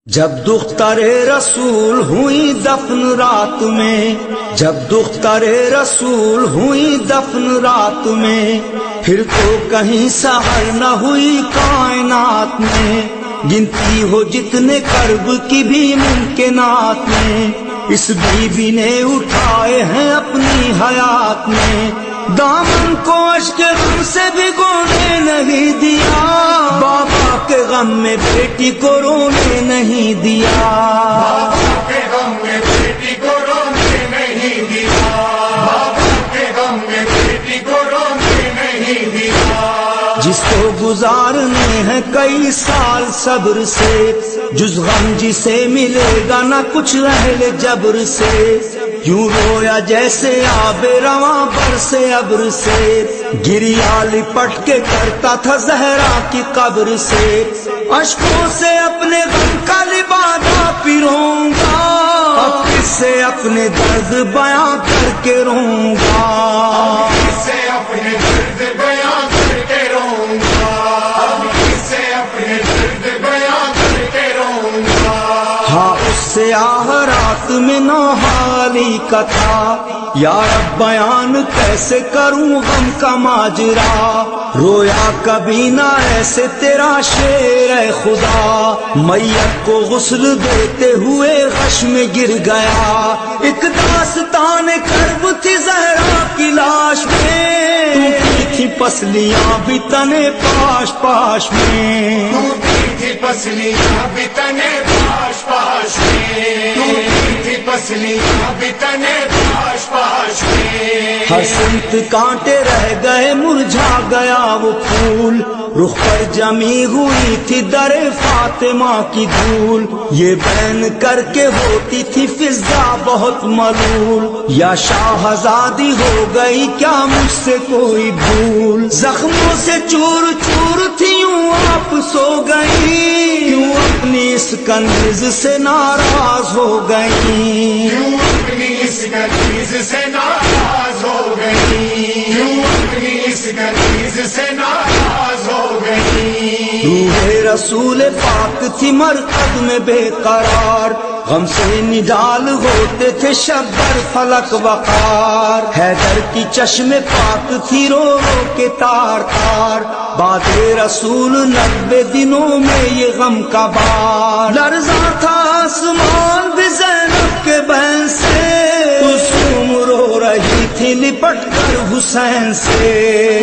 جب دختر رسول ہوئی دفن رات میں، جب دختر رسول ہوئی دفن رات میں، پھر تو کہیں سحر نہ ہوئی کائنات میں، گنتی ہو جتنے کرب کی بھی ممکنات میں، اس بی بی نے اٹھائے ہیں اپنی حیات میں، دامن کو اشک غم سے بھگونے نہیں دیا، بابا کے غم میں بیٹی کو رونے نہیں دیا، بابا کے غم میں بیٹی کو رونے نہیں دیا، بابا کے غم میں بیٹی کو رونے نہیں دیا۔ جس کو گزارنے ہیں کئی سال صبر سے، جز غم جسے ملے گا نہ کچھ اہل جبر سے، یوں رویا جیسے آب رواں برسے ابر سے، گریا لپٹ کے کرتا تھا زہرا کی قبر سے، اشکوں سے اپنے غم کا لبادہ پیروں گا، اب کس سے اپنے درد بیاں کر کے روں گا، کس سے اپنے درد بیاں کر کے روں گا، اب کس سے اپنے درد بیاں کر کے روں گا۔ ہاں اس سے آہ رات میں نوحالی کا تھا، یا رب بیان کیسے کروں غم کا ماجرا، رویا کبھی نہ ایسے تیرا شیر اے خدا، میت کو غسل دیتے ہوئے غش میں گر گیا، ایک داستان کرب تھی زہرا کی لاش میں، ٹوٹی تھی پسلیاں بھی تنے پاش پاش میں، ٹوٹی تھی پسلیاں بھی تنے پاش پاش میں، ٹوٹی تھی پسلیاں بھی تنے پاش پاش میں، ہر سمت کانٹے رہ گئے مرجھا گیا وہ پھول، رخ پر جمی ہوئی تھی در فاطمہ کی دھول، یہ بین کر کے ہوتی تھی فضا بہت ملول، یا شاہزادی ہو گئی کیا مجھ سے کوئی بھول، زخموں سے چور چور تھی یوں آپ سو گئی، کیوں اپنی اس کنیز سے ناراض ہو گئی، کیوں اپنی اس کنیز سے ناراض ہو گئی، کیوں اپنی اس کنیز سے ناراض ہو گئی۔ روح رسول پاک تھی مرقد میں بے قرار، غم سے نڈال ہوتے تھے شبر فلک وقار، حیدر کی چشم پاک تھی رو رو کے تار تار، بعد رسول 90 دنوں میں یہ غم کا بار، لرزاں تھا آسمان بھی زینب کے بہن سے، کلثوم رو رہی تھی لپٹ کر حسین سے۔